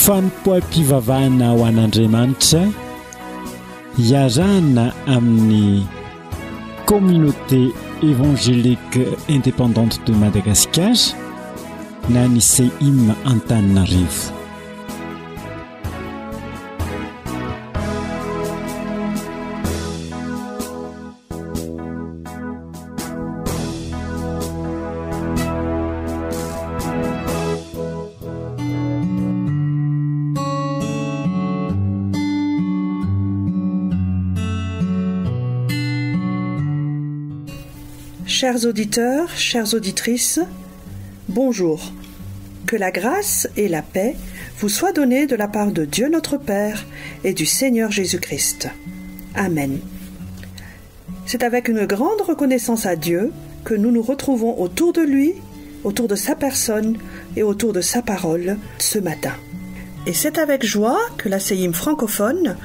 fanompoam-pivavahana ho an'Andriamanitra iarahana amin'ny communauté évangélique indépendante de Madagascar na ny CEIM Antananarivo. Chers auditeurs, chères auditrices, bonjour. Que la grâce et la paix vous soient données de la part de Dieu notre Père et du Seigneur Jésus-Christ. Amen. C'est avec une grande reconnaissance à Dieu que nous nous retrouvons autour de lui, autour de sa personne et autour de sa parole ce matin. Et c'est avec joie que la CEIM francophone,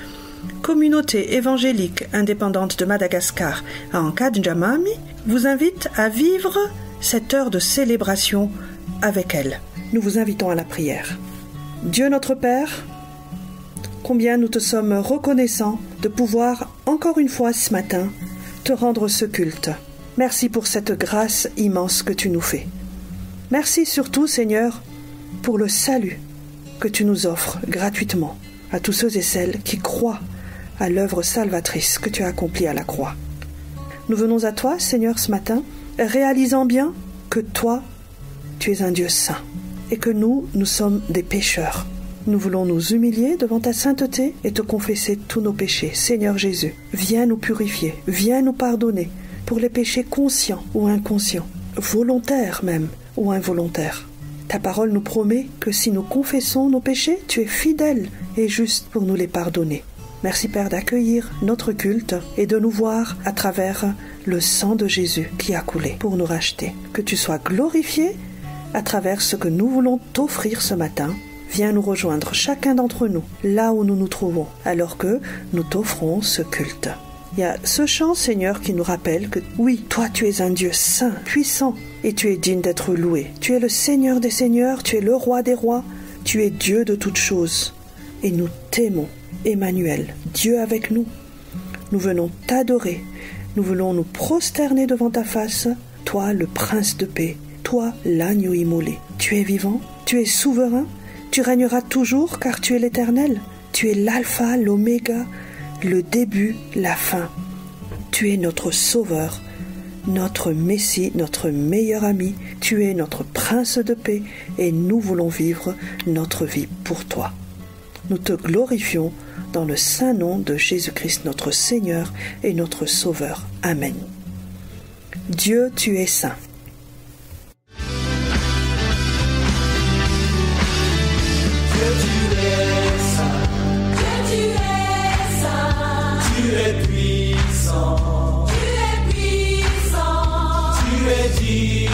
Communauté évangélique indépendante de Madagascar à Ankadjamami, vous invite à vivre cette heure de célébration avec elle. Nous vous invitons à la prière. Dieu notre Père, combien nous te sommes reconnaissants de pouvoir encore une fois ce matin te rendre ce culte. Merci pour cette grâce immense que tu nous fais. Merci surtout, Seigneur, pour le salut que tu nous offres gratuitement à tous ceux et celles qui croient à l'œuvre salvatrice que tu as accomplie à la croix. Nous venons à toi, Seigneur, ce matin, réalisant bien que toi, tu es un Dieu saint et que nous sommes des pécheurs. Nous voulons nous humilier devant ta sainteté et te confesser tous nos péchés. Seigneur Jésus, viens nous purifier, viens nous pardonner pour les péchés conscients ou inconscients, volontaires même ou involontaires. Ta parole nous promet que si nous confessons nos péchés, tu es fidèle et juste pour nous les pardonner. Merci Père d'accueillir notre culte et de nous voir à travers le sang de Jésus qui a coulé pour nous racheter. Que tu sois glorifié à travers ce que nous voulons t'offrir ce matin. Viens nous rejoindre chacun d'entre nous là où nous nous trouvons alors que nous t'offrons ce culte. Il y a ce chant, Seigneur, qui nous rappelle que oui, toi tu es un Dieu saint, puissant et tu es digne d'être loué. Tu es le Seigneur des seigneurs, tu es le roi des rois, tu es Dieu de toutes choses et nous t'aimons. Emmanuel, Dieu avec nous. Nous venons t'adorer, nous voulons nous prosterner devant ta face, toi le prince de paix, toi l'agneau immolé. Tu es vivant, tu es souverain, tu régneras toujours car tu es l'Éternel. Tu es l'alpha, l'oméga, le début, la fin. Tu es notre sauveur, notre Messie, notre meilleur ami. Tu es notre prince de paix et nous voulons vivre notre vie pour toi. Nous te glorifions dans le saint nom de Jésus-Christ, notre Seigneur et notre Sauveur. Amen. Dieu, tu es saint. Dieu, tu es saint. Dieu, tu es saint. Tu es puissant. Tu es puissant. Tu es digne.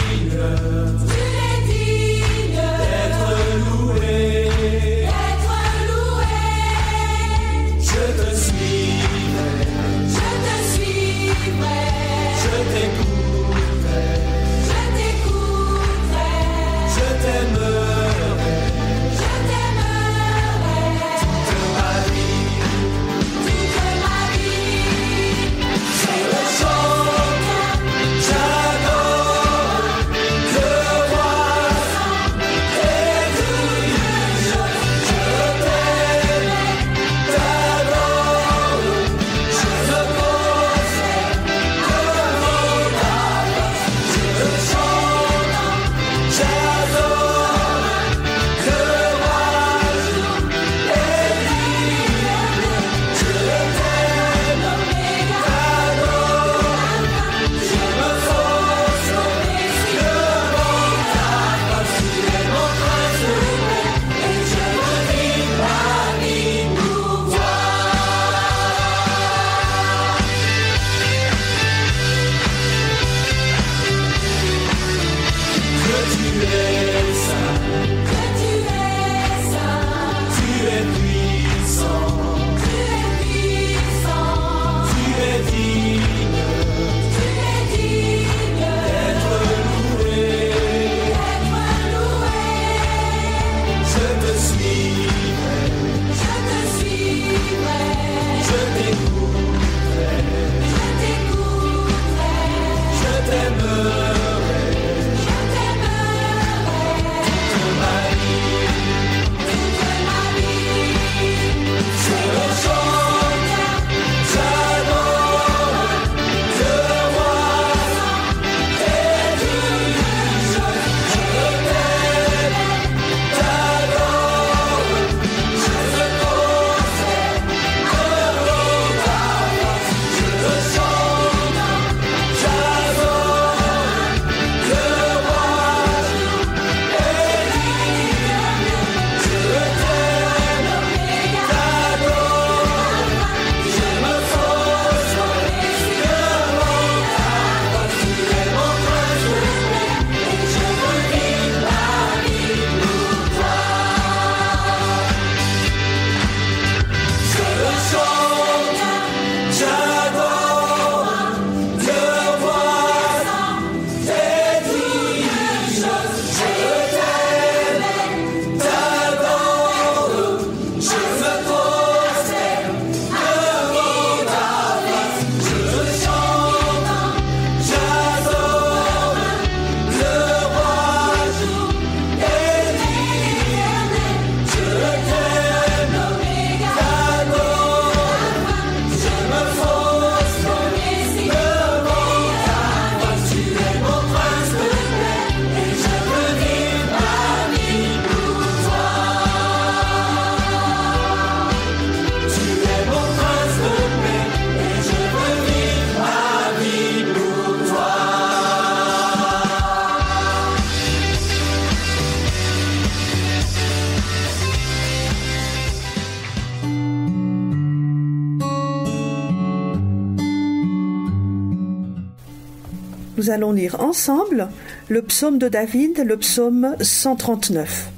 nous allons lire ensemble le psaume de David, le psaume 139.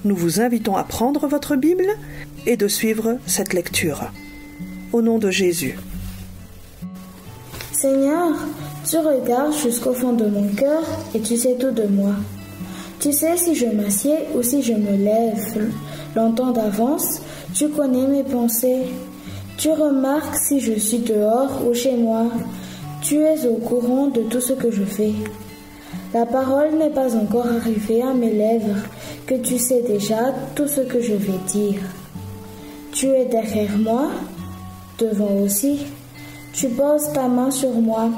Nous vous invitons à prendre votre Bible et de suivre cette lecture. Au nom de Jésus. Seigneur, tu regardes jusqu'au fond de mon cœur et tu sais tout de moi. Tu sais si je m'assieds ou si je me lève. Longtemps d'avance, tu connais mes pensées. Tu remarques si je suis dehors ou chez moi. Tu es au courant de tout ce que je fais. La parole n'est pas encore arrivée à mes lèvres, que tu sais déjà tout ce que je vais dire. Tu es derrière moi, devant aussi. Tu poses ta main sur moi.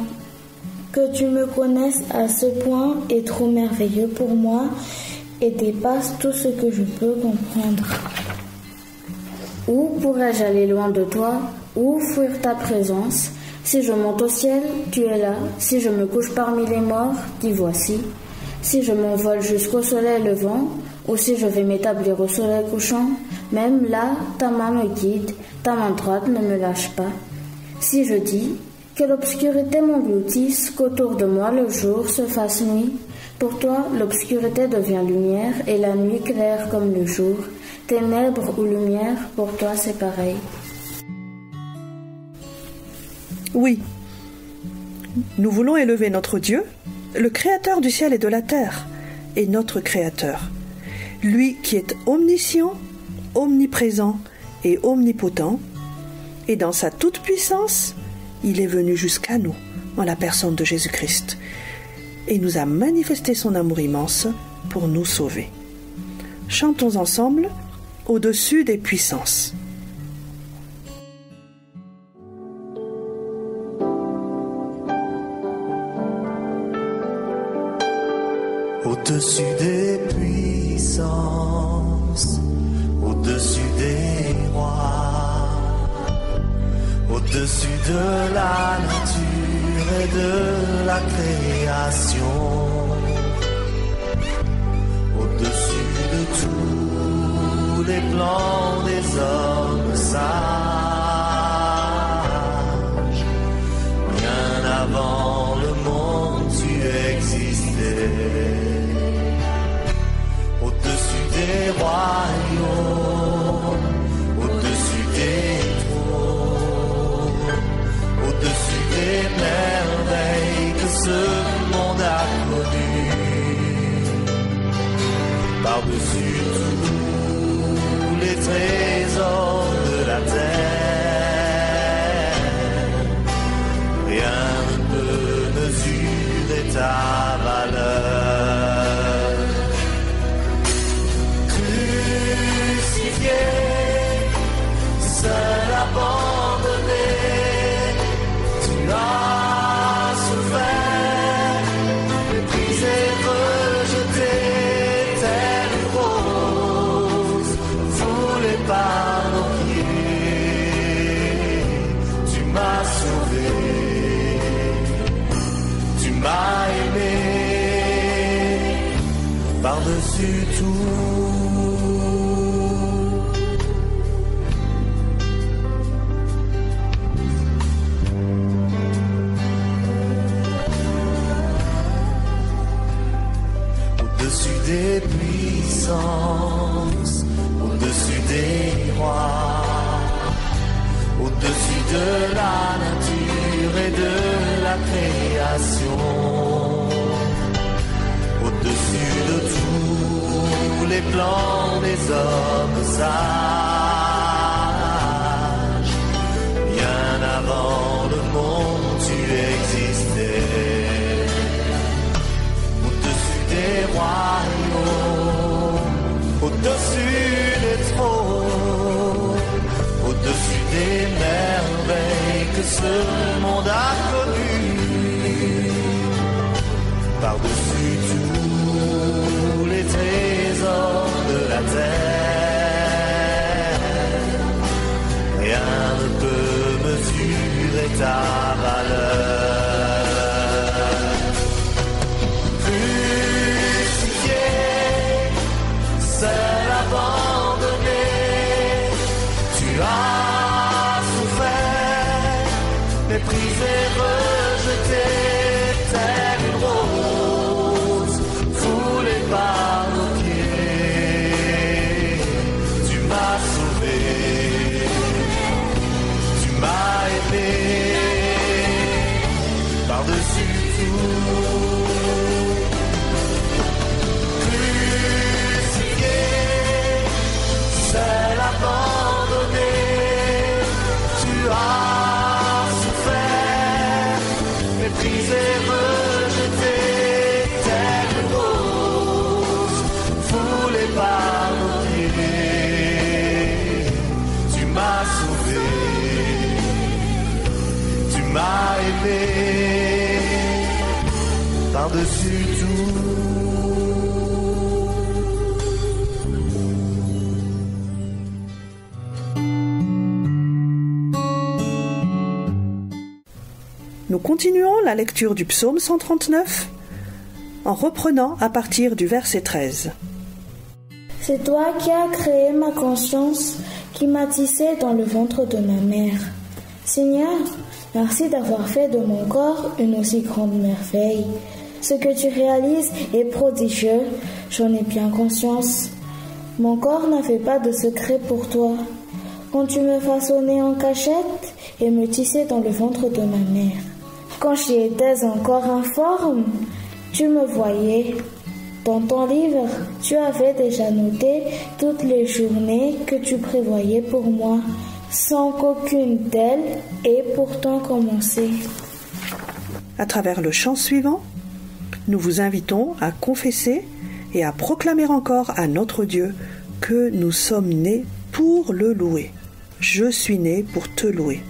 Que tu me connaisses à ce point est trop merveilleux pour moi et dépasse tout ce que je peux comprendre. Où pourrais-je aller loin de toi? Où fuir ta présence? Si je monte au ciel, tu es là. Si je me couche parmi les morts, t'y voici. Si je m'envole jusqu'au soleil levant, ou si je vais m'établir au soleil couchant, même là, ta main me guide, ta main droite ne me lâche pas. Si je dis que l'obscurité m'engloutisse, qu'autour de moi le jour se fasse nuit, pour toi l'obscurité devient lumière et la nuit claire comme le jour. Ténèbres ou lumière, pour toi c'est pareil. Oui, nous voulons élever notre Dieu, le Créateur du ciel et de la terre, et notre Créateur, lui qui est omniscient, omniprésent et omnipotent, et dans sa toute-puissance, il est venu jusqu'à nous, en la personne de Jésus-Christ, et nous a manifesté son amour immense pour nous sauver. Chantons ensemble au-dessus des puissances. Au-dessus des puissances, au-dessus des rois, au-dessus de la nature et de la création, au-dessus de tous les plans des hommes sages, bien avant le monde tu existais. Au-dessus des royaumes, au-dessus des trônes, au-dessus des merveilles que ce monde a connues, par-dessus tous les trésors de la terre, rien ne peut mesurer ta valeur. Seul abandonné, tu as souffert, méprisé, rejeté, telle rose, foulé par nos pieds. Tu m'as sauvé, tu m'as aimé, par-dessus tout. Au-dessus des puissances, au-dessus des rois, au-dessus de la nature et de la création, au-dessus de tous les plans des hommes sages, bien avant le monde tu existais. Des royaumes, au-dessus des trônes, au-dessus des merveilles que ce monde a connues, par-dessus tous les trésors de la terre, rien ne peut mesurer ta valeur. Seul abandonné, tu as souffert, méprisé, pardonné, tu m'as sauvé, tu m'as aimé par-dessus tout. Nous continuons la lecture du psaume 139 en reprenant à partir du verset 13. C'est toi qui as créé ma conscience, qui m'as tissé dans le ventre de ma mère. Seigneur, merci d'avoir fait de mon corps une aussi grande merveille. Ce que tu réalises est prodigieux, j'en ai bien conscience. Mon corps n'avait pas de secret pour toi. Quand tu me façonnais en cachette et me tissais dans le ventre de ma mère. Quand j'y étais encore informe, tu me voyais. Dans ton livre, tu avais déjà noté toutes les journées que tu prévoyais pour moi, sans qu'aucune d'elles ait pourtant commencé. À travers le chant suivant, nous vous invitons à confesser et à proclamer encore à notre Dieu que nous sommes nés pour le louer. Je suis né pour te louer.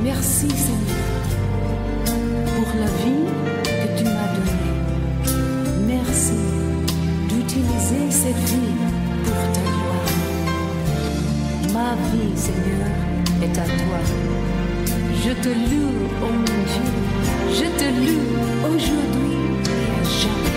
Merci Seigneur pour la vie que tu m'as donnée. Merci d'utiliser cette vie pour ta gloire. Ma vie, Seigneur, est à toi. Je te loue, oh mon Dieu, je te loue aujourd'hui et à jamais.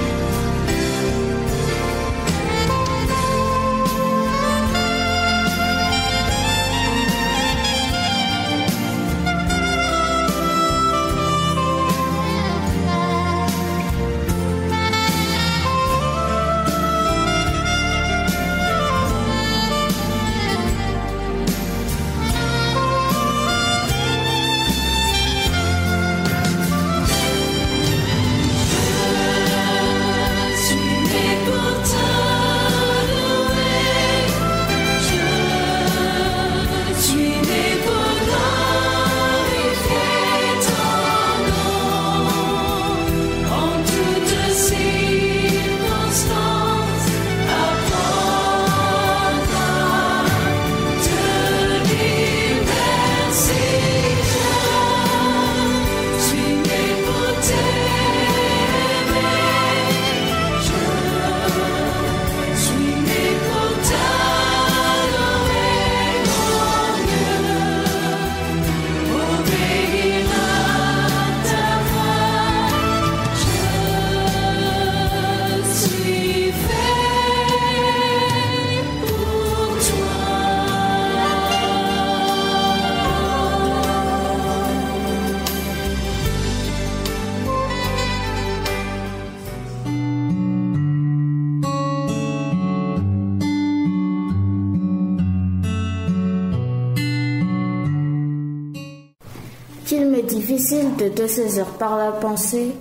est difficile de te saisir par la pensée.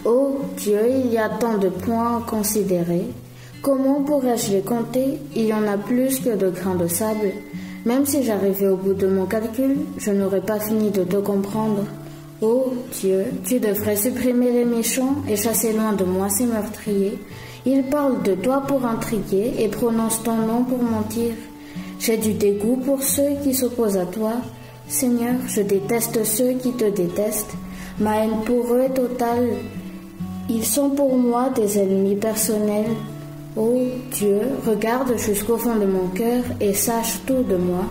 Oh Dieu, il y a tant de points à considérer. Comment pourrais-je les compter? Il y en a plus que de grains de sable. Même si j'arrivais au bout de mon calcul, je n'aurais pas fini de te comprendre. Oh Dieu, tu devrais supprimer les méchants et chasser loin de moi ces meurtriers. Ils parlent de toi pour intriguer et prononcent ton nom pour mentir. J'ai du dégoût pour ceux qui s'opposent à toi. Seigneur, je déteste ceux qui te détestent. Ma haine pour eux est totale. Ils sont pour moi des ennemis personnels. Oh Dieu, regarde jusqu'au fond de mon cœur et sache tout de moi.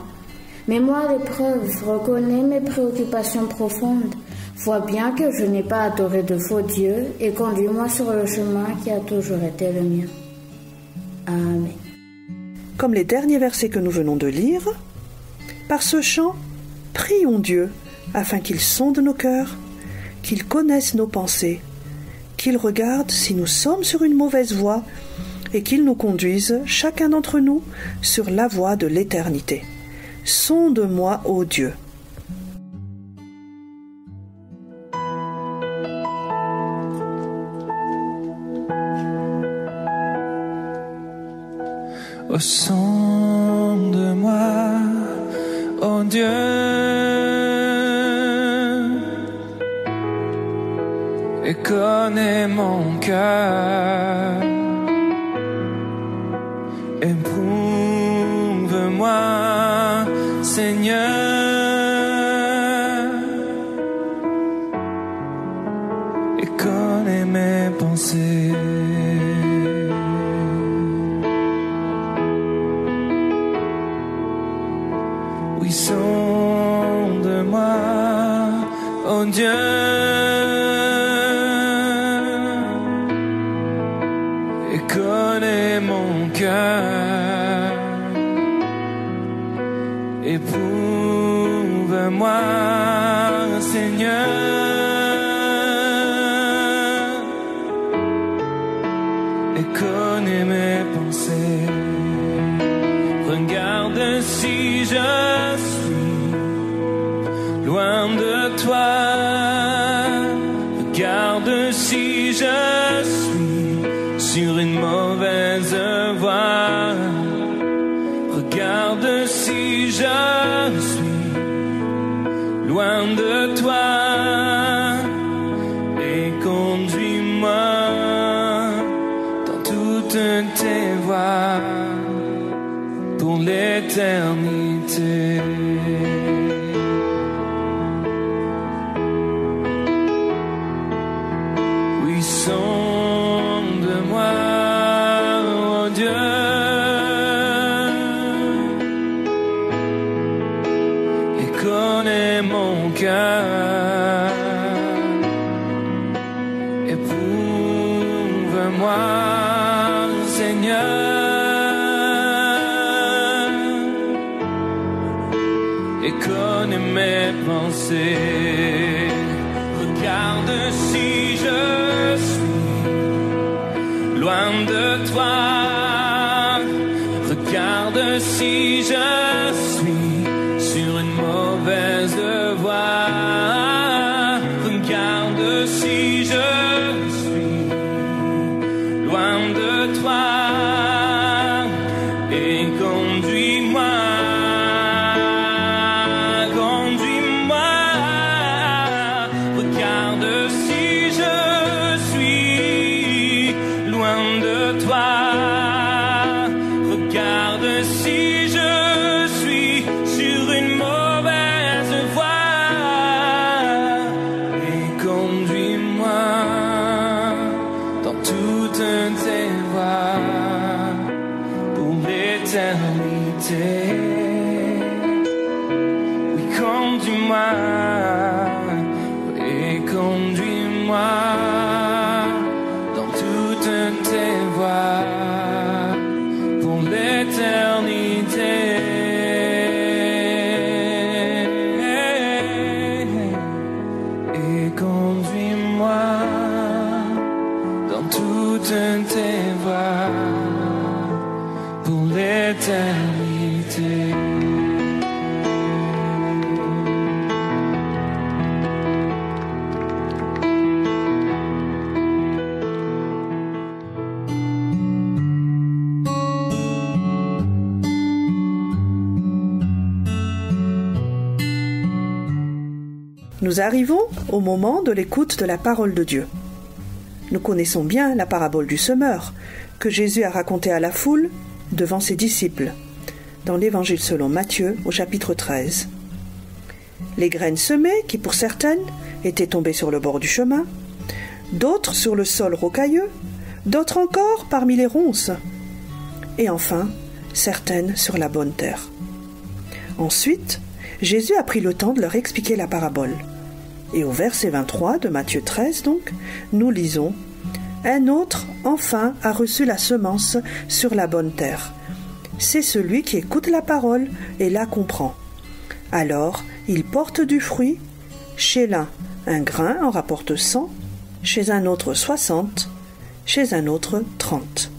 Mets-moi à l'épreuve, reconnais mes préoccupations profondes. Vois bien que je n'ai pas adoré de faux dieux et conduis-moi sur le chemin qui a toujours été le mien. Amen. Comme les derniers versets que nous venons de lire, par ce chant, prions Dieu afin qu'il sonde nos cœurs, qu'il connaisse nos pensées, qu'il regarde si nous sommes sur une mauvaise voie et qu'il nous conduise, chacun d'entre nous, sur la voie de l'éternité. Sonde-moi, ô Dieu. Au sonde-moi, ô Dieu, et connais mon cœur. Éprouve-moi, Seigneur, et connais mes pensées. Oui, sonde-moi, ô Dieu, et connais mon cœur. Éprouve-moi, Seigneur, et connais mes pensées. Regarde si je suis loin de toi. Regarde si je suis sur une mauvaise voie. Regarde si je suis loin de toi et conduis-moi dans toutes tes voies pour l'éternité. Oui, sonde-moi, ô Dieu, et connais mon cœur. Éprouve-moi, Seigneur, et connais mes pensées. Regarde si je suis loin de toi. Regarde si je suis sur une mauvaise voie. Regarde si je suis loin de toi et conduis-moi. Oui, conduis-moi et conduis-moi dans toutes tes voies pour l'éternité. Et conduis-moi dans toutes tes voies pour l'éternité. Nous arrivons au moment de l'écoute de la parole de Dieu. Nous connaissons bien la parabole du semeur que Jésus a racontée à la foule devant ses disciples dans l'Évangile selon Matthieu au chapitre 13. Les graines semées qui pour certaines étaient tombées sur le bord du chemin, d'autres sur le sol rocailleux, d'autres encore parmi les ronces, et enfin certaines sur la bonne terre. Ensuite, Jésus a pris le temps de leur expliquer la parabole. Et au verset 23 de Matthieu 13, donc, nous lisons « Un autre, enfin, a reçu la semence sur la bonne terre. C'est celui qui écoute la parole et la comprend. Alors, il porte du fruit. Chez l'un, un grain en rapporte 100, chez un autre 60, chez un autre 30. »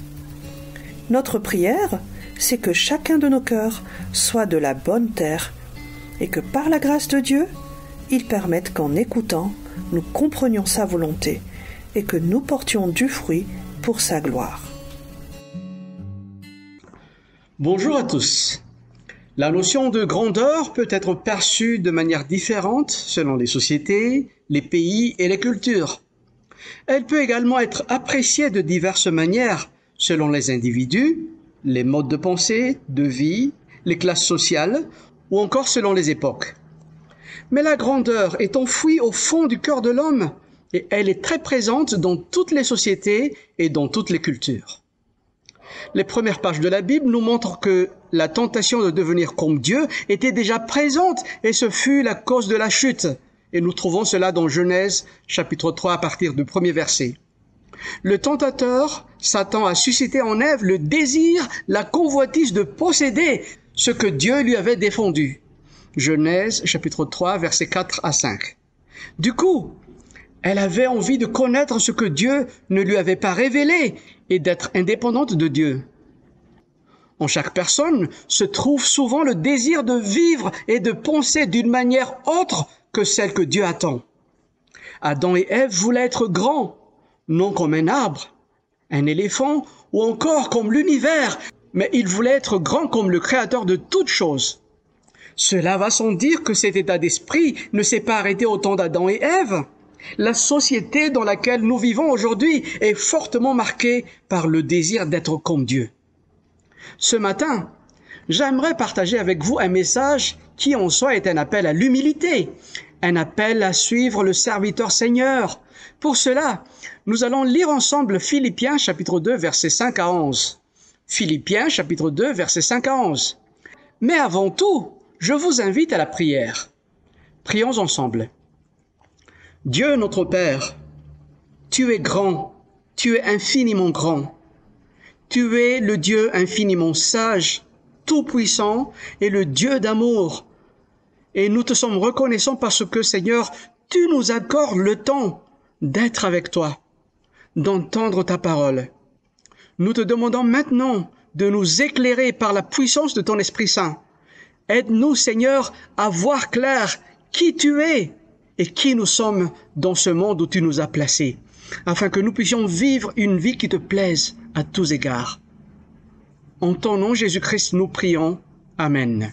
Notre prière, c'est que chacun de nos cœurs soit de la bonne terre et que par la grâce de Dieu, il permette qu'en écoutant, nous comprenions sa volonté et que nous portions du fruit pour sa gloire. Bonjour à tous. La notion de grandeur peut être perçue de manière différente selon les sociétés, les pays et les cultures. Elle peut également être appréciée de diverses manières selon les individus, les modes de pensée, de vie, les classes sociales ou encore selon les époques. Mais la grandeur est enfouie au fond du cœur de l'homme et elle est très présente dans toutes les sociétés et dans toutes les cultures. Les premières pages de la Bible nous montrent que la tentation de devenir comme Dieu était déjà présente et ce fut la cause de la chute. Et nous trouvons cela dans Genèse chapitre 3 à partir du premier verset. Le tentateur, Satan, a suscité en Ève le désir, la convoitise de posséder ce que Dieu lui avait défendu. Genèse chapitre 3 versets 4 à 5. Du coup, elle avait envie de connaître ce que Dieu ne lui avait pas révélé et d'être indépendante de Dieu. En chaque personne se trouve souvent le désir de vivre et de penser d'une manière autre que celle que Dieu attend. Adam et Ève voulaient être grands, non comme un arbre, un éléphant ou encore comme l'univers, mais ils voulaient être grands comme le Créateur de toutes choses. Cela va sans dire que cet état d'esprit ne s'est pas arrêté au temps d'Adam et Ève. La société dans laquelle nous vivons aujourd'hui est fortement marquée par le désir d'être comme Dieu. Ce matin, j'aimerais partager avec vous un message qui en soi est un appel à l'humilité, un appel à suivre le serviteur Seigneur. Pour cela, nous allons lire ensemble Philippiens chapitre 2 versets 5 à 11. Philippiens chapitre 2 versets 5 à 11. Mais avant tout, je vous invite à la prière. Prions ensemble. Dieu notre Père, tu es grand, tu es infiniment grand. Tu es le Dieu infiniment sage, tout-puissant et le Dieu d'amour. Et nous te sommes reconnaissants parce que, Seigneur, tu nous accordes le temps d'être avec toi, d'entendre ta parole. Nous te demandons maintenant de nous éclairer par la puissance de ton Esprit Saint. Aide-nous, Seigneur, à voir clair qui tu es et qui nous sommes dans ce monde où tu nous as placés, afin que nous puissions vivre une vie qui te plaise à tous égards. En ton nom, Jésus-Christ, nous prions. Amen.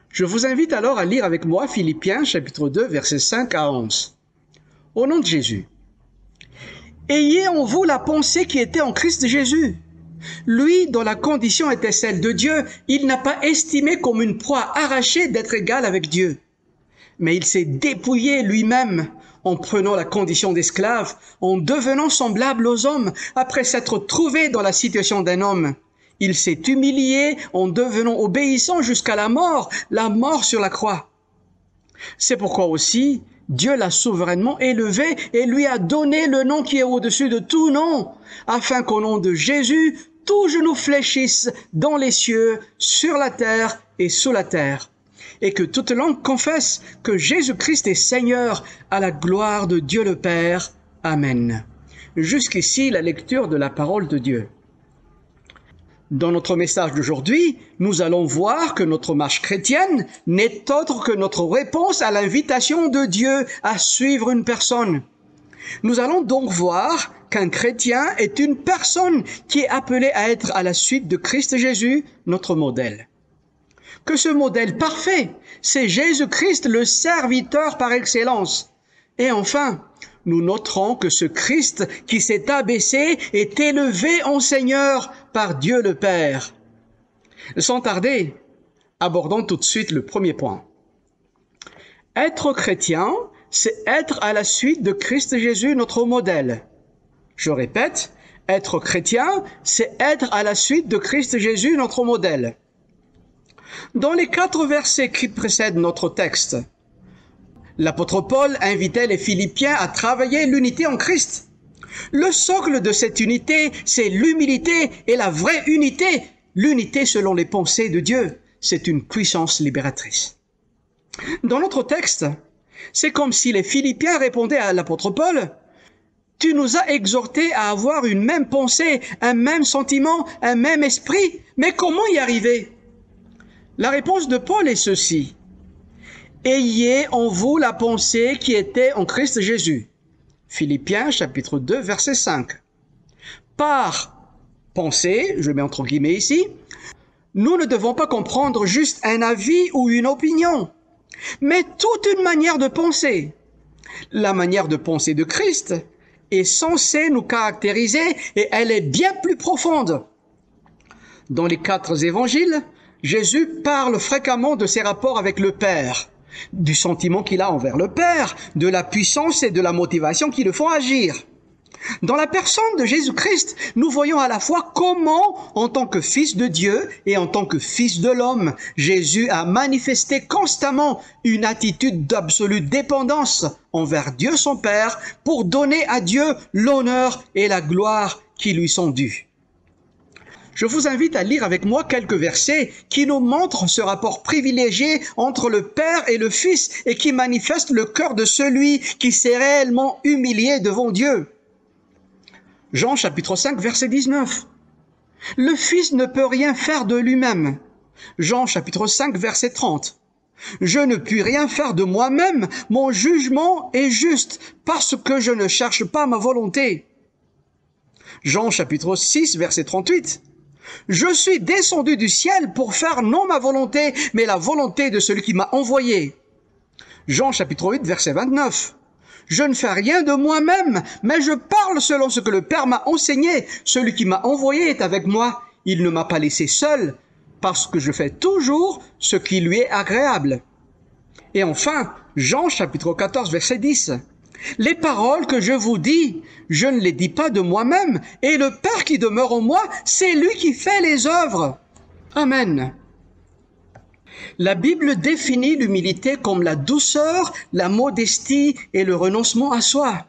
Je vous invite alors à lire avec moi Philippiens chapitre 2, versets 5 à 11. Au nom de Jésus. Ayez en vous la pensée qui était en Christ Jésus. Lui, dont la condition était celle de Dieu, il n'a pas estimé comme une proie arrachée d'être égal avec Dieu. Mais il s'est dépouillé lui-même en prenant la condition d'esclave, en devenant semblable aux hommes, après s'être trouvé dans la situation d'un homme. Il s'est humilié en devenant obéissant jusqu'à la mort sur la croix. C'est pourquoi aussi, Dieu l'a souverainement élevé et lui a donné le nom qui est au-dessus de tout nom, afin qu'au nom de Jésus, tout genou fléchisse dans les cieux, sur la terre et sous la terre, et que toute langue confesse que Jésus-Christ est Seigneur à la gloire de Dieu le Père. Amen. Jusqu'ici, la lecture de la parole de Dieu. Dans notre message d'aujourd'hui, nous allons voir que notre marche chrétienne n'est autre que notre réponse à l'invitation de Dieu à suivre une personne. Nous allons donc voir qu'un chrétien est une personne qui est appelée à être à la suite de Christ Jésus, notre modèle. que ce modèle parfait, c'est Jésus-Christ, le serviteur par excellence. Et enfin, nous noterons que ce Christ qui s'est abaissé est élevé en Seigneur par Dieu le Père. Sans tarder, abordons tout de suite le premier point. Être chrétien, c'est être à la suite de Christ Jésus, notre modèle. Je répète, être chrétien, c'est être à la suite de Christ Jésus, notre modèle. Dans les 4 versets qui précèdent notre texte, l'apôtre Paul invitait les Philippiens à travailler l'unité en Christ. Le socle de cette unité, c'est l'humilité et la vraie unité. L'unité selon les pensées de Dieu, c'est une puissance libératrice. Dans notre texte, c'est comme si les Philippiens répondaient à l'apôtre Paul, « Tu nous as exhortés à avoir une même pensée, un même sentiment, un même esprit, mais comment y arriver ?» La réponse de Paul est ceci. Ayez en vous la pensée qui était en Christ Jésus. Philippiens chapitre 2 verset 5. Par pensée, je mets entre guillemets ici, nous ne devons pas comprendre juste un avis ou une opinion, mais toute une manière de penser. La manière de penser de Christ est censée nous caractériser et elle est bien plus profonde. Dans les 4 évangiles, Jésus parle fréquemment de ses rapports avec le Père, du sentiment qu'il a envers le Père, de la puissance et de la motivation qui le font agir. Dans la personne de Jésus-Christ, nous voyons à la fois comment, en tant que Fils de Dieu et en tant que Fils de l'homme, Jésus a manifesté constamment une attitude d'absolue dépendance envers Dieu son Père pour donner à Dieu l'honneur et la gloire qui lui sont dus. Je vous invite à lire avec moi quelques versets qui nous montrent ce rapport privilégié entre le Père et le Fils et qui manifestent le cœur de celui qui s'est réellement humilié devant Dieu. Jean chapitre 5 verset 19. Le Fils ne peut rien faire de lui-même. Jean chapitre 5 verset 30. Je ne puis rien faire de moi-même, mon jugement est juste parce que je ne cherche pas ma volonté. Jean chapitre 6 verset 38. Je suis descendu du ciel pour faire non ma volonté, mais la volonté de celui qui m'a envoyé. Jean chapitre 8 verset 29. Je ne fais rien de moi-même, mais je parle selon ce que le Père m'a enseigné. Celui qui m'a envoyé est avec moi. Il ne m'a pas laissé seul, parce que je fais toujours ce qui lui est agréable. Et enfin, Jean chapitre 14 verset 10. Les paroles que je vous dis, je ne les dis pas de moi-même, et le Père qui demeure en moi, c'est lui qui fait les œuvres. Amen. La Bible définit l'humilité comme la douceur, la modestie et le renoncement à soi.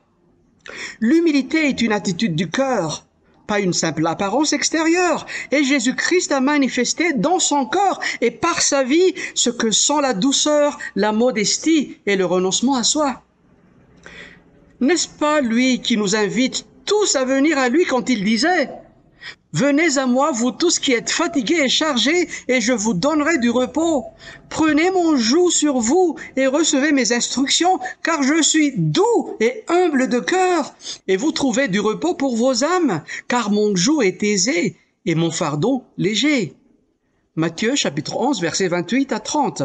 L'humilité est une attitude du cœur, pas une simple apparence extérieure, et Jésus-Christ a manifesté dans son cœur et par sa vie ce que sont la douceur, la modestie et le renoncement à soi. N'est-ce pas lui qui nous invite tous à venir à lui quand il disait « Venez à moi, vous tous qui êtes fatigués et chargés, et je vous donnerai du repos. Prenez mon joug sur vous et recevez mes instructions, car je suis doux et humble de cœur, et vous trouvez du repos pour vos âmes, car mon joug est aisé et mon fardeau léger. » Matthieu chapitre 11 versets 28 à 30.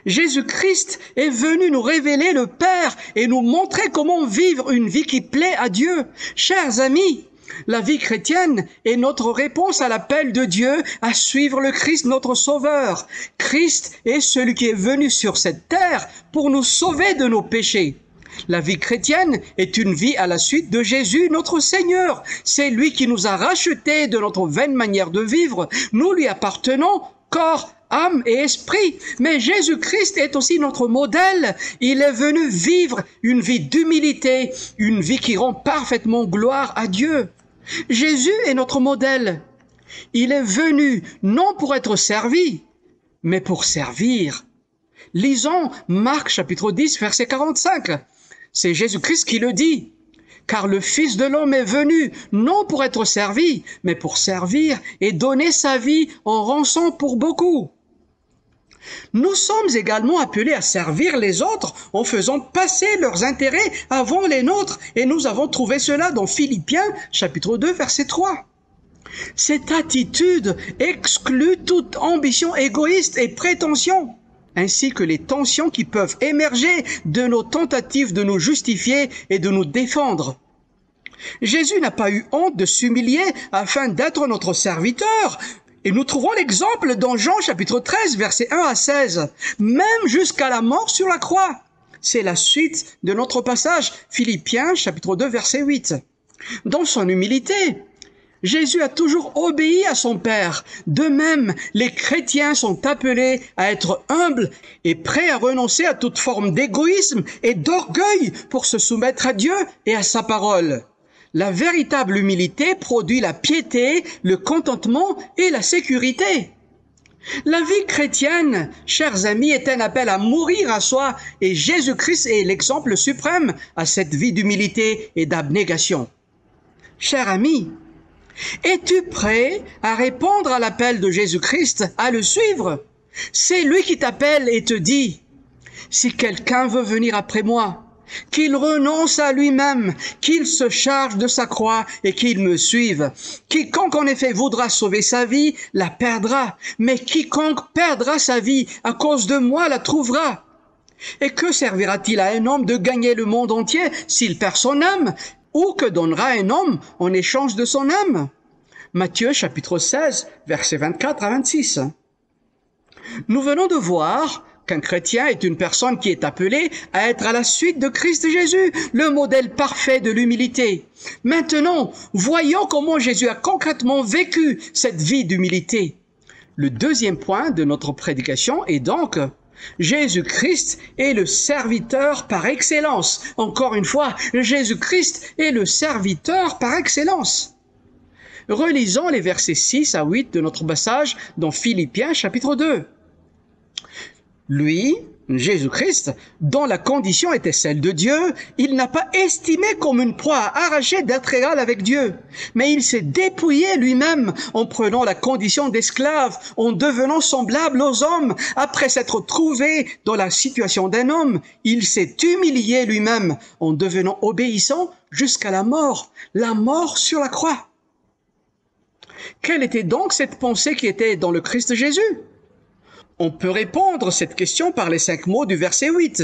Jésus-Christ est venu nous révéler le Père et nous montrer comment vivre une vie qui plaît à Dieu. Chers amis, la vie chrétienne est notre réponse à l'appel de Dieu à suivre le Christ, notre Sauveur. Christ est celui qui est venu sur cette terre pour nous sauver de nos péchés. La vie chrétienne est une vie à la suite de Jésus, notre Seigneur. C'est lui qui nous a rachetés de notre vaine manière de vivre. Nous lui appartenons, corps, âme et esprit. Mais Jésus-Christ est aussi notre modèle. Il est venu vivre une vie d'humilité, une vie qui rend parfaitement gloire à Dieu. Jésus est notre modèle. Il est venu non pour être servi, mais pour servir. Lisons Marc chapitre 10 verset 45. C'est Jésus-Christ qui le dit. Car le Fils de l'homme est venu non pour être servi, mais pour servir et donner sa vie en rançon pour beaucoup. Nous sommes également appelés à servir les autres en faisant passer leurs intérêts avant les nôtres, et nous avons trouvé cela dans Philippiens chapitre 2 verset 3. Cette attitude exclut toute ambition égoïste et prétention, ainsi que les tensions qui peuvent émerger de nos tentatives de nous justifier et de nous défendre. Jésus n'a pas eu honte de s'humilier afin d'être notre serviteur. Et nous trouvons l'exemple dans Jean chapitre 13, versets 1 à 16, même jusqu'à la mort sur la croix. C'est la suite de notre passage, Philippiens chapitre 2, verset 8. Dans son humilité, Jésus a toujours obéi à son Père. De même, les chrétiens sont appelés à être humbles et prêts à renoncer à toute forme d'égoïsme et d'orgueil pour se soumettre à Dieu et à sa parole. La véritable humilité produit la piété, le contentement et la sécurité. La vie chrétienne, chers amis, est un appel à mourir à soi et Jésus-Christ est l'exemple suprême à cette vie d'humilité et d'abnégation. Cher ami, es-tu prêt à répondre à l'appel de Jésus-Christ, à le suivre? C'est lui qui t'appelle et te dit, « Si quelqu'un veut venir après moi, qu'il renonce à lui-même, qu'il se charge de sa croix et qu'il me suive. Quiconque en effet voudra sauver sa vie, la perdra, mais quiconque perdra sa vie à cause de moi la trouvera. Et que servira-t-il à un homme de gagner le monde entier s'il perd son âme? Ou que donnera un homme en échange de son âme? » Matthieu chapitre 16, versets 24 à 26. Nous venons de voir qu'un chrétien est une personne qui est appelée à être à la suite de Christ Jésus, le modèle parfait de l'humilité. Maintenant, voyons comment Jésus a concrètement vécu cette vie d'humilité. Le deuxième point de notre prédication est donc Jésus-Christ est le serviteur par excellence. Encore une fois, Jésus-Christ est le serviteur par excellence. Relisons les versets 6 à 8 de notre passage dans Philippiens chapitre 2. Lui, Jésus-Christ, dont la condition était celle de Dieu, il n'a pas estimé comme une proie à arracher d'être égal avec Dieu, mais il s'est dépouillé lui-même en prenant la condition d'esclave, en devenant semblable aux hommes. Après s'être trouvé dans la situation d'un homme, il s'est humilié lui-même en devenant obéissant jusqu'à la mort sur la croix. Quelle était donc cette pensée qui était dans le Christ Jésus? On peut répondre à cette question par les 5 mots du verset 8.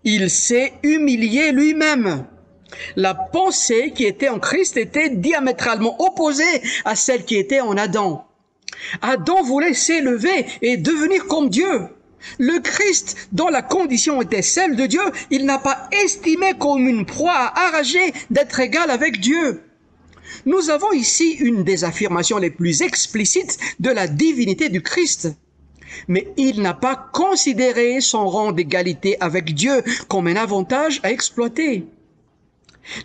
Il s'est humilié lui-même. La pensée qui était en Christ était diamétralement opposée à celle qui était en Adam. Adam voulait s'élever et devenir comme Dieu. Le Christ, dont la condition était celle de Dieu, il n'a pas estimé comme une proie à arracher d'être égal avec Dieu. Nous avons ici une des affirmations les plus explicites de la divinité du Christ. Mais il n'a pas considéré son rang d'égalité avec Dieu comme un avantage à exploiter.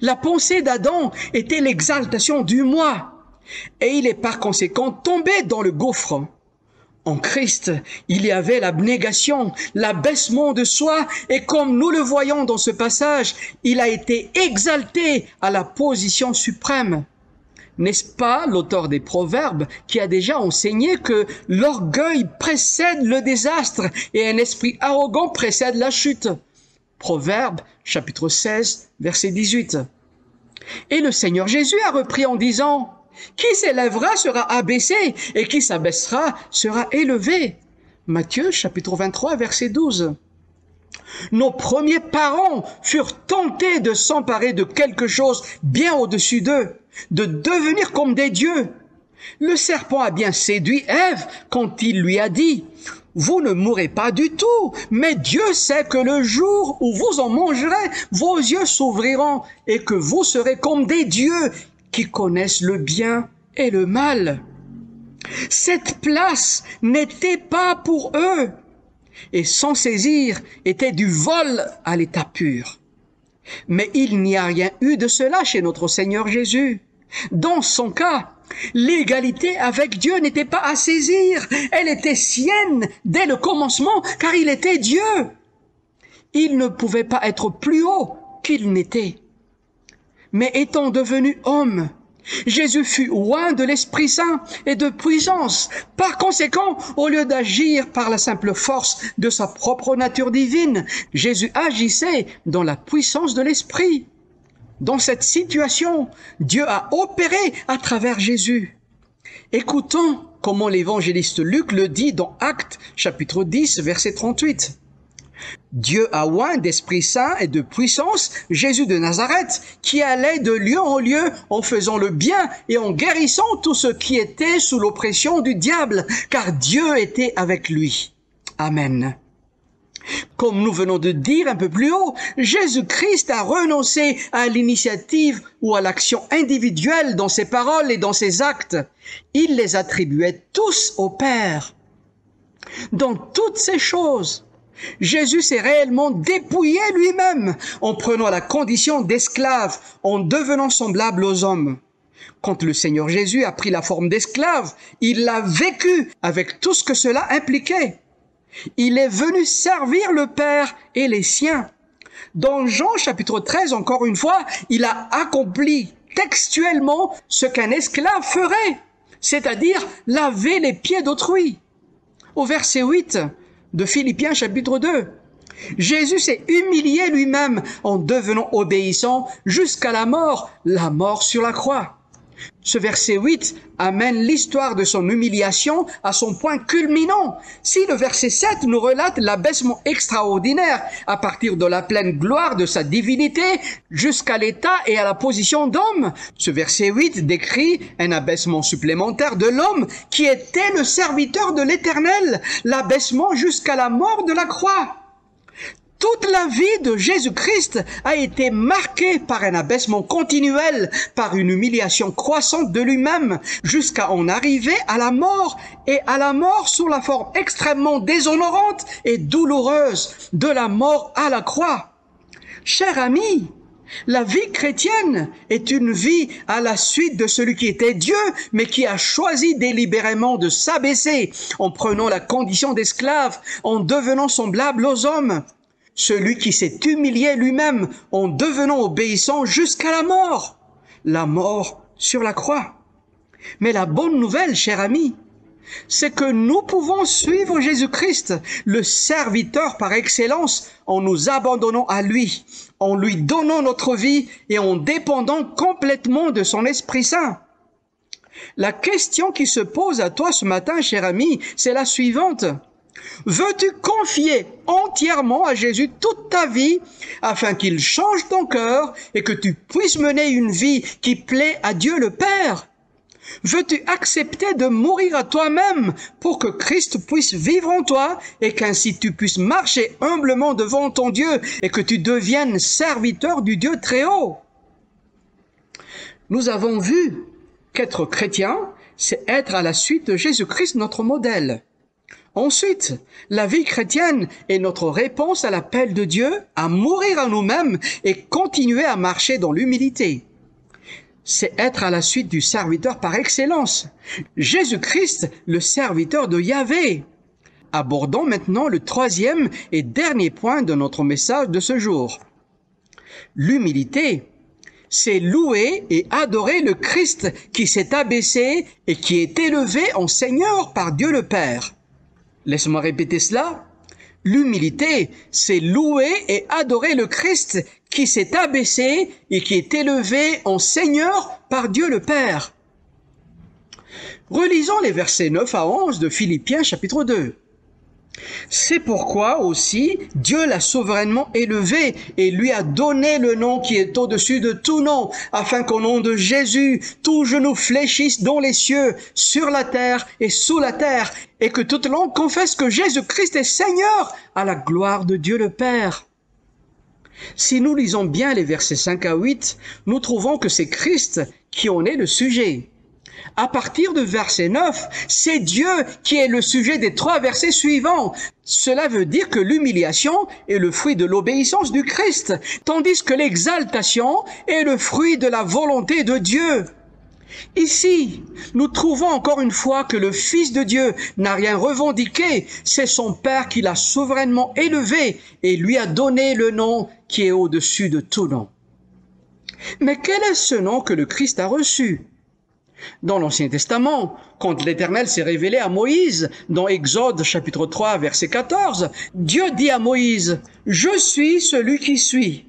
La pensée d'Adam était l'exaltation du moi, et il est par conséquent tombé dans le gouffre. En Christ, il y avait l'abnégation, l'abaissement de soi, et comme nous le voyons dans ce passage, il a été exalté à la position suprême. N'est-ce pas l'auteur des Proverbes qui a déjà enseigné que l'orgueil précède le désastre et un esprit arrogant précède la chute? Proverbes, chapitre 16, verset 18. Et le Seigneur Jésus a repris en disant, « Qui s'élèvera sera abaissé, et qui s'abaissera sera élevé. » Matthieu, chapitre 23, verset 12. Nos premiers parents furent tentés de s'emparer de quelque chose bien au-dessus d'eux, de devenir comme des dieux. Le serpent a bien séduit Ève quand il lui a dit « Vous ne mourrez pas du tout, mais Dieu sait que le jour où vous en mangerez, vos yeux s'ouvriront et que vous serez comme des dieux qui connaissent le bien et le mal. » Cette place n'était pas pour eux. Et s'en saisir était du vol à l'état pur. Mais il n'y a rien eu de cela chez notre Seigneur Jésus. Dans son cas, l'égalité avec Dieu n'était pas à saisir, elle était sienne dès le commencement, car il était Dieu. Il ne pouvait pas être plus haut qu'il n'était. Mais étant devenu homme, Jésus fut loin de l'Esprit Saint et de puissance. Par conséquent, au lieu d'agir par la simple force de sa propre nature divine, Jésus agissait dans la puissance de l'Esprit. Dans cette situation, Dieu a opéré à travers Jésus. Écoutons comment l'évangéliste Luc le dit dans Actes chapitre 10 verset 38. Dieu a oint d'Esprit Saint et de puissance Jésus de Nazareth, qui allait de lieu en lieu en faisant le bien et en guérissant tous ceux qui étaient sous l'oppression du diable, car Dieu était avec lui. Amen. Comme nous venons de dire un peu plus haut, Jésus-Christ a renoncé à l'initiative ou à l'action individuelle dans ses paroles et dans ses actes. Il les attribuait tous au Père. Dans toutes ces choses, Jésus s'est réellement dépouillé lui-même en prenant la condition d'esclave, en devenant semblable aux hommes. Quand le Seigneur Jésus a pris la forme d'esclave, il l'a vécu avec tout ce que cela impliquait. Il est venu servir le Père et les siens. Dans Jean chapitre 13, encore une fois, il a accompli textuellement ce qu'un esclave ferait, c'est-à-dire laver les pieds d'autrui. Au verset 8 de Philippiens chapitre 2, Jésus s'est humilié lui-même en devenant obéissant jusqu'à la mort sur la croix. Ce verset 8 amène l'histoire de son humiliation à son point culminant. Si le verset 7 nous relate l'abaissement extraordinaire à partir de la pleine gloire de sa divinité jusqu'à l'état et à la position d'homme, ce verset 8 décrit un abaissement supplémentaire de l'homme qui était le serviteur de l'Éternel, l'abaissement jusqu'à la mort de la croix. Toute la vie de Jésus-Christ a été marquée par un abaissement continuel, par une humiliation croissante de lui-même, jusqu'à en arriver à la mort, et à la mort sous la forme extrêmement déshonorante et douloureuse de la mort à la croix. Cher ami, la vie chrétienne est une vie à la suite de celui qui était Dieu, mais qui a choisi délibérément de s'abaisser en prenant la condition d'esclave, en devenant semblable aux hommes. Celui qui s'est humilié lui-même en devenant obéissant jusqu'à la mort sur la croix. Mais la bonne nouvelle, cher ami, c'est que nous pouvons suivre Jésus-Christ, le serviteur par excellence, en nous abandonnant à lui, en lui donnant notre vie et en dépendant complètement de son Esprit Saint. La question qui se pose à toi ce matin, cher ami, c'est la suivante. Veux-tu confier entièrement à Jésus toute ta vie afin qu'il change ton cœur et que tu puisses mener une vie qui plaît à Dieu le Père? Veux-tu accepter de mourir à toi-même pour que Christ puisse vivre en toi et qu'ainsi tu puisses marcher humblement devant ton Dieu et que tu deviennes serviteur du Dieu très haut? Nous avons vu qu'être chrétien, c'est être à la suite de Jésus-Christ, notre modèle. Ensuite, la vie chrétienne est notre réponse à l'appel de Dieu à mourir à nous-mêmes et continuer à marcher dans l'humilité. C'est être à la suite du serviteur par excellence, Jésus-Christ, le serviteur de Yahvé. Abordons maintenant le troisième et dernier point de notre message de ce jour. L'humilité, c'est louer et adorer le Christ qui s'est abaissé et qui est élevé en Seigneur par Dieu le Père. Laisse-moi répéter cela. L'humilité, c'est louer et adorer le Christ qui s'est abaissé et qui est élevé en Seigneur par Dieu le Père. Relisons les versets 9 à 11 de Philippiens chapitre 2. C'est pourquoi aussi Dieu l'a souverainement élevé et lui a donné le nom qui est au-dessus de tout nom, afin qu'au nom de Jésus, tout genou fléchisse dans les cieux, sur la terre et sous la terre, et que toute langue confesse que Jésus-Christ est Seigneur, à la gloire de Dieu le Père. Si nous lisons bien les versets 5 à 8, nous trouvons que c'est Christ qui en est le sujet. À partir de verset 9, c'est Dieu qui est le sujet des 3 versets suivants. Cela veut dire que l'humiliation est le fruit de l'obéissance du Christ, tandis que l'exaltation est le fruit de la volonté de Dieu. Ici, nous trouvons encore une fois que le Fils de Dieu n'a rien revendiqué, c'est son Père qui l'a souverainement élevé et lui a donné le nom qui est au-dessus de tout nom. Mais quel est ce nom que le Christ a reçu? Dans l'Ancien Testament, quand l'Éternel s'est révélé à Moïse, dans Exode chapitre 3 verset 14, Dieu dit à Moïse « Je suis celui qui suis ».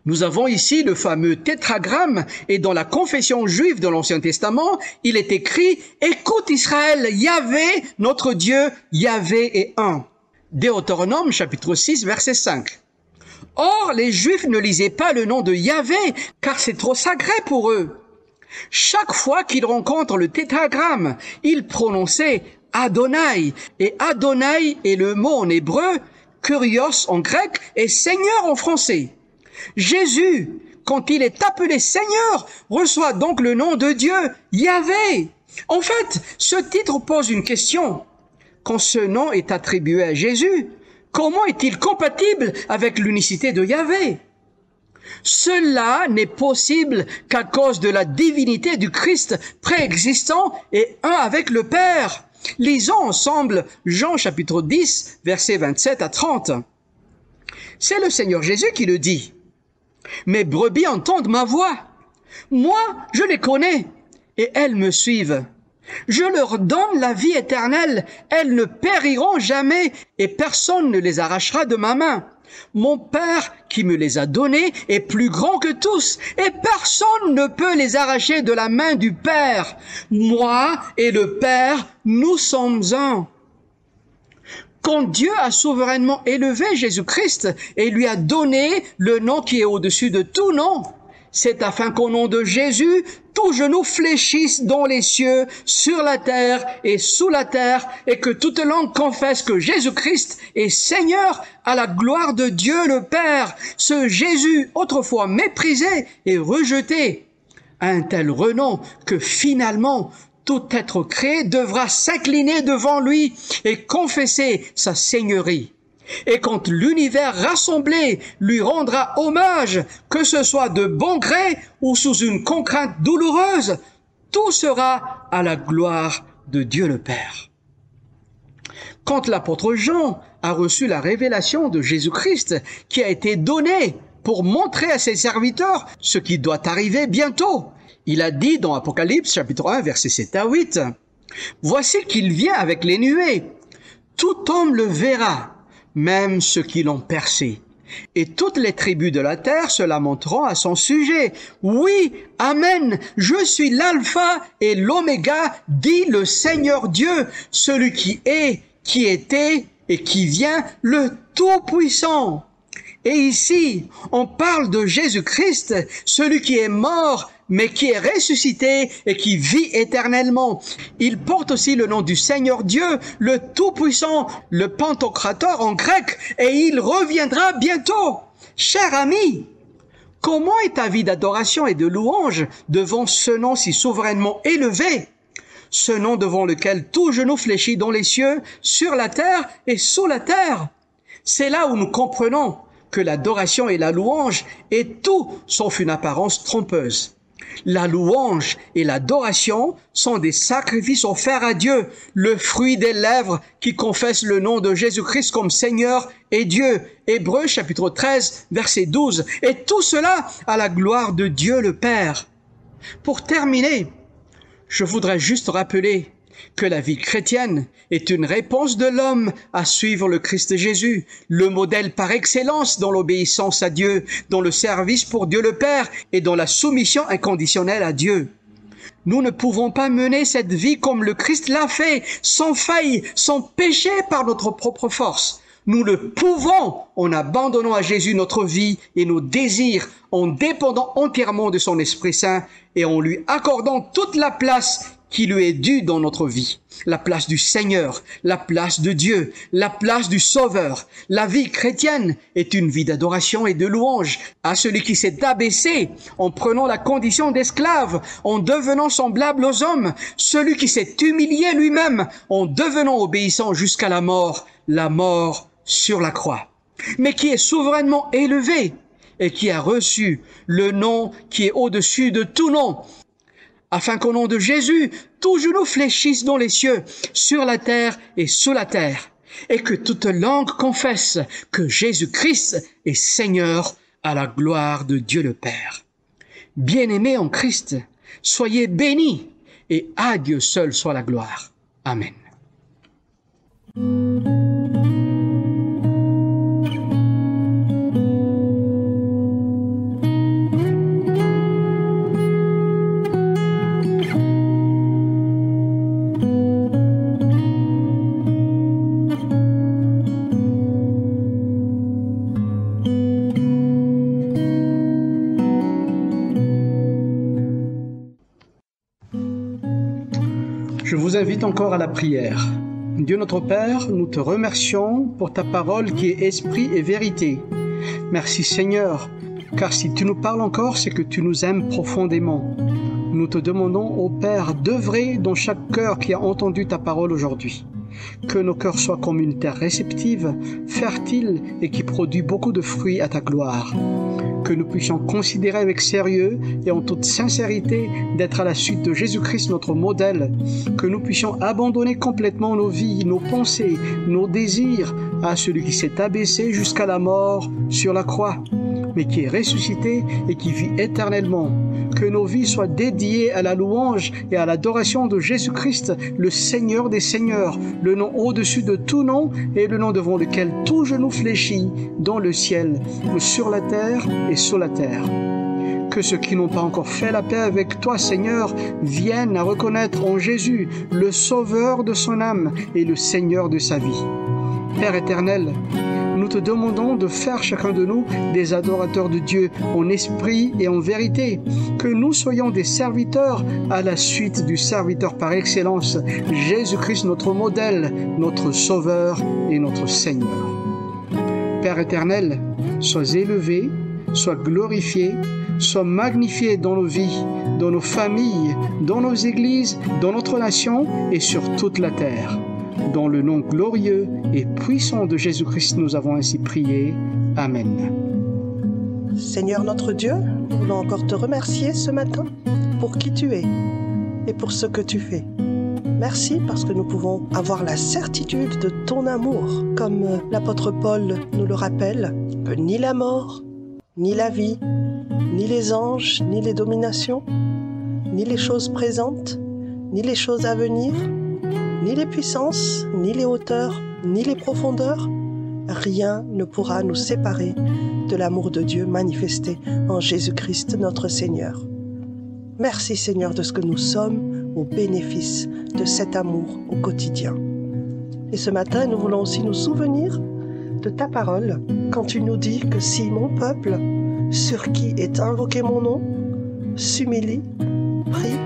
Nous avons ici le fameux tétragramme et dans la confession juive de l'Ancien Testament, il est écrit « Écoute Israël, Yahvé, notre Dieu, Yahvé est un ». Deutéronome chapitre 6, verset 5. Or, les Juifs ne lisaient pas le nom de Yahvé car c'est trop sacré pour eux. Chaque fois qu'ils rencontrent le tétragramme, ils prononçaient Adonai, et Adonai est le mot en hébreu, Kyrios en grec et Seigneur en français. Jésus, quand il est appelé Seigneur, reçoit donc le nom de Dieu, Yahvé. En fait, ce titre pose une question. Quand ce nom est attribué à Jésus, comment est-il compatible avec l'unicité de Yahvé? Cela n'est possible qu'à cause de la divinité du Christ préexistant et un avec le Père. Lisons ensemble Jean chapitre 10, versets 27 à 30. C'est le Seigneur Jésus qui le dit. « Mes brebis entendent ma voix. Moi, je les connais, et elles me suivent. Je leur donne la vie éternelle, elles ne périront jamais, et personne ne les arrachera de ma main. Mon Père qui me les a donnés est plus grand que tous, et personne ne peut les arracher de la main du Père. Moi et le Père, nous sommes un. » Quand Dieu a souverainement élevé Jésus-Christ et lui a donné le nom qui est au-dessus de tout nom, c'est afin qu'au nom de Jésus, tout genou fléchisse dans les cieux, sur la terre et sous la terre, et que toute langue confesse que Jésus-Christ est Seigneur à la gloire de Dieu le Père. Ce Jésus, autrefois méprisé et rejeté, a un tel renom que finalement, tout être créé devra s'incliner devant lui et confesser sa seigneurie. Et quand l'univers rassemblé lui rendra hommage, que ce soit de bon gré ou sous une contrainte douloureuse, tout sera à la gloire de Dieu le Père. Quand l'apôtre Jean a reçu la révélation de Jésus-Christ qui a été donnée pour montrer à ses serviteurs ce qui doit arriver bientôt, il a dit dans Apocalypse chapitre 1 versets 7 à 8, « Voici qu'il vient avec les nuées. Tout homme le verra, même ceux qui l'ont percé. Et toutes les tribus de la terre se lamenteront à son sujet. Oui, Amen, je suis l'alpha et l'oméga, dit le Seigneur Dieu, celui qui est, qui était et qui vient, le Tout-Puissant. » Et ici, on parle de Jésus-Christ, celui qui est mort, mais qui est ressuscité et qui vit éternellement. Il porte aussi le nom du Seigneur Dieu, le Tout-Puissant, le Pantocrator en grec, et il reviendra bientôt. Cher ami, comment est ta vie d'adoration et de louange devant ce nom si souverainement élevé, ce nom devant lequel tout genou fléchit dans les cieux, sur la terre et sous la terre? C'est là où nous comprenons que l'adoration et la louange est tout sauf une apparence trompeuse. La louange et l'adoration sont des sacrifices offerts à Dieu, le fruit des lèvres qui confessent le nom de Jésus-Christ comme Seigneur et Dieu. Hébreux chapitre 13, verset 12. Et tout cela à la gloire de Dieu le Père. Pour terminer, je voudrais juste rappeler que la vie chrétienne est une réponse de l'homme à suivre le Christ Jésus, le modèle par excellence dans l'obéissance à Dieu, dans le service pour Dieu le Père et dans la soumission inconditionnelle à Dieu. Nous ne pouvons pas mener cette vie comme le Christ l'a fait, sans faille, sans péché par notre propre force. Nous le pouvons en abandonnant à Jésus notre vie et nos désirs, en dépendant entièrement de son Esprit Saint et en lui accordant toute la place qui lui est due dans notre vie. La place du Seigneur, la place de Dieu, la place du Sauveur. La vie chrétienne est une vie d'adoration et de louange à celui qui s'est abaissé en prenant la condition d'esclave, en devenant semblable aux hommes, celui qui s'est humilié lui-même en devenant obéissant jusqu'à la mort sur la croix, mais qui est souverainement élevé et qui a reçu le nom qui est au-dessus de tout nom, afin qu'au nom de Jésus, tout genou fléchisse dans les cieux, sur la terre et sous la terre, et que toute langue confesse que Jésus-Christ est Seigneur à la gloire de Dieu le Père. Bien-aimés en Christ, soyez bénis, et à Dieu seul soit la gloire. Amen. vous invite encore à la prière. Dieu notre Père, nous te remercions pour ta parole qui est esprit et vérité. Merci Seigneur, car si tu nous parles encore, c'est que tu nous aimes profondément. Nous te demandons, ô Père, d'œuvrer dans chaque cœur qui a entendu ta parole aujourd'hui. Que nos cœurs soient comme une terre réceptive, fertile et qui produit beaucoup de fruits à ta gloire. Que nous puissions considérer avec sérieux et en toute sincérité d'être à la suite de Jésus-Christ notre modèle. Que nous puissions abandonner complètement nos vies, nos pensées, nos désirs à celui qui s'est abaissé jusqu'à la mort sur la croix, mais qui est ressuscité et qui vit éternellement. Que nos vies soient dédiées à la louange et à l'adoration de Jésus-Christ, le Seigneur des Seigneurs, le nom au-dessus de tout nom et le nom devant lequel tout genou fléchit dans le ciel, sur la terre et sous la terre. Que ceux qui n'ont pas encore fait la paix avec toi, Seigneur, viennent à reconnaître en Jésus le Sauveur de son âme et le Seigneur de sa vie. Père éternel, nous te demandons de faire chacun de nous des adorateurs de Dieu en esprit et en vérité, que nous soyons des serviteurs à la suite du serviteur par excellence, Jésus-Christ notre modèle, notre Sauveur et notre Seigneur. Père éternel, sois élevé, sois glorifié, sois magnifié dans nos vies, dans nos familles, dans nos églises, dans notre nation et sur toute la terre. Dans le nom glorieux et puissant de Jésus-Christ, nous avons ainsi prié. Amen. Seigneur notre Dieu, nous voulons encore te remercier ce matin pour qui tu es et pour ce que tu fais. Merci parce que nous pouvons avoir la certitude de ton amour. Comme l'apôtre Paul nous le rappelle, que ni la mort, ni la vie, ni les anges, ni les dominations, ni les choses présentes, ni les choses à venir, ni les puissances, ni les hauteurs, ni les profondeurs, rien ne pourra nous séparer de l'amour de Dieu manifesté en Jésus-Christ notre Seigneur. Merci Seigneur de ce que nous sommes au bénéfice de cet amour au quotidien. Et ce matin, nous voulons aussi nous souvenir de ta parole quand tu nous dis que si mon peuple, sur qui est invoqué mon nom, s'humilie, prie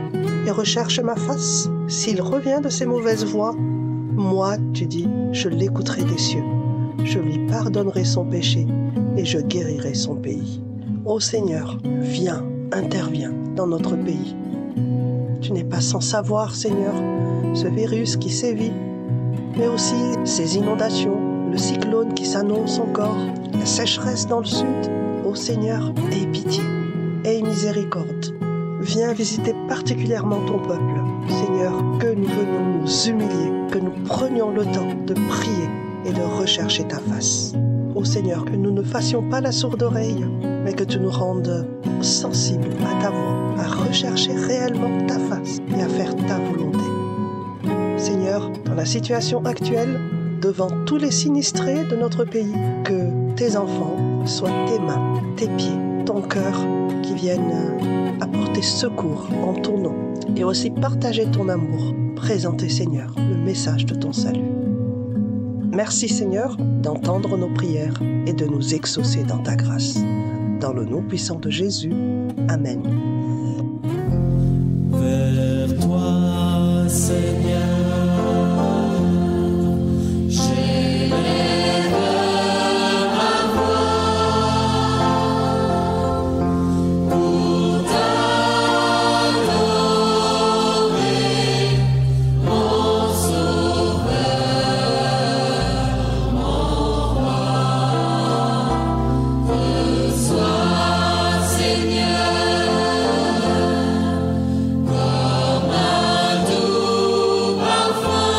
et recherche ma face, s'il revient de ses mauvaises voies, moi, tu dis, je l'écouterai des cieux, je lui pardonnerai son péché et je guérirai son pays. Ô Seigneur, viens, interviens dans notre pays. Tu n'es pas sans savoir, Seigneur, ce virus qui sévit, mais aussi ces inondations, le cyclone qui s'annonce encore, la sécheresse dans le sud. Ô Seigneur, aie pitié, aie miséricorde. Viens visiter particulièrement ton peuple. Seigneur, que nous venions nous humilier, que nous prenions le temps de prier et de rechercher ta face. Ô Seigneur, que nous ne fassions pas la sourde oreille, mais que tu nous rendes sensibles à ta voix, à rechercher réellement ta face et à faire ta volonté. Seigneur, dans la situation actuelle, devant tous les sinistrés de notre pays, que tes enfants soient tes mains, tes pieds, ton cœur qui viennent apporter secours en ton nom et aussi partager ton amour, présenter Seigneur le message de ton salut. Merci Seigneur d'entendre nos prières et de nous exaucer dans ta grâce. Dans le nom puissant de Jésus, Amen. Vers toi, Seigneur, j'élève ma voix pour t'adorer, mon Sauveur, mon Roi. Reçois, Seigneur, comme un doux parfum,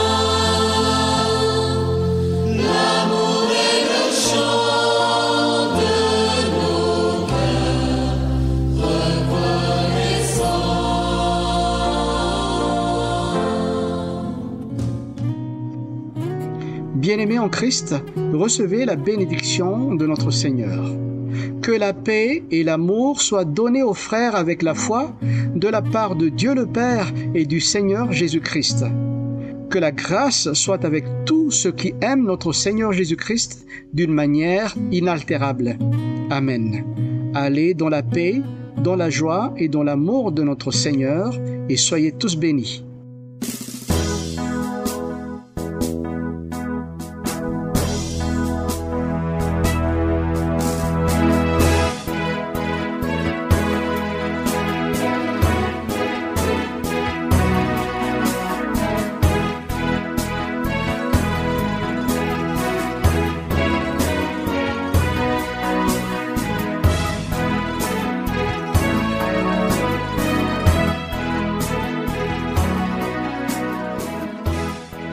l'amour et le chant de nos cœurs reconnaissants. Bien-aimés en Christ, recevez la bénédiction de notre Seigneur. Que la paix et l'amour soient donnés aux frères avec la foi de la part de Dieu le Père et du Seigneur Jésus-Christ. Que la grâce soit avec tous ceux qui aiment notre Seigneur Jésus-Christ d'une manière inaltérable. Amen. Allez dans la paix, dans la joie et dans l'amour de notre Seigneur et soyez tous bénis.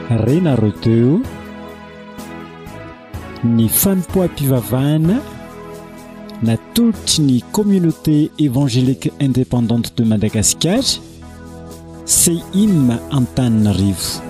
renareo teo ny fanompoam-pivavahana natolotry ny communauté évangélique indépendante de Madagascar CIM Antananarivo.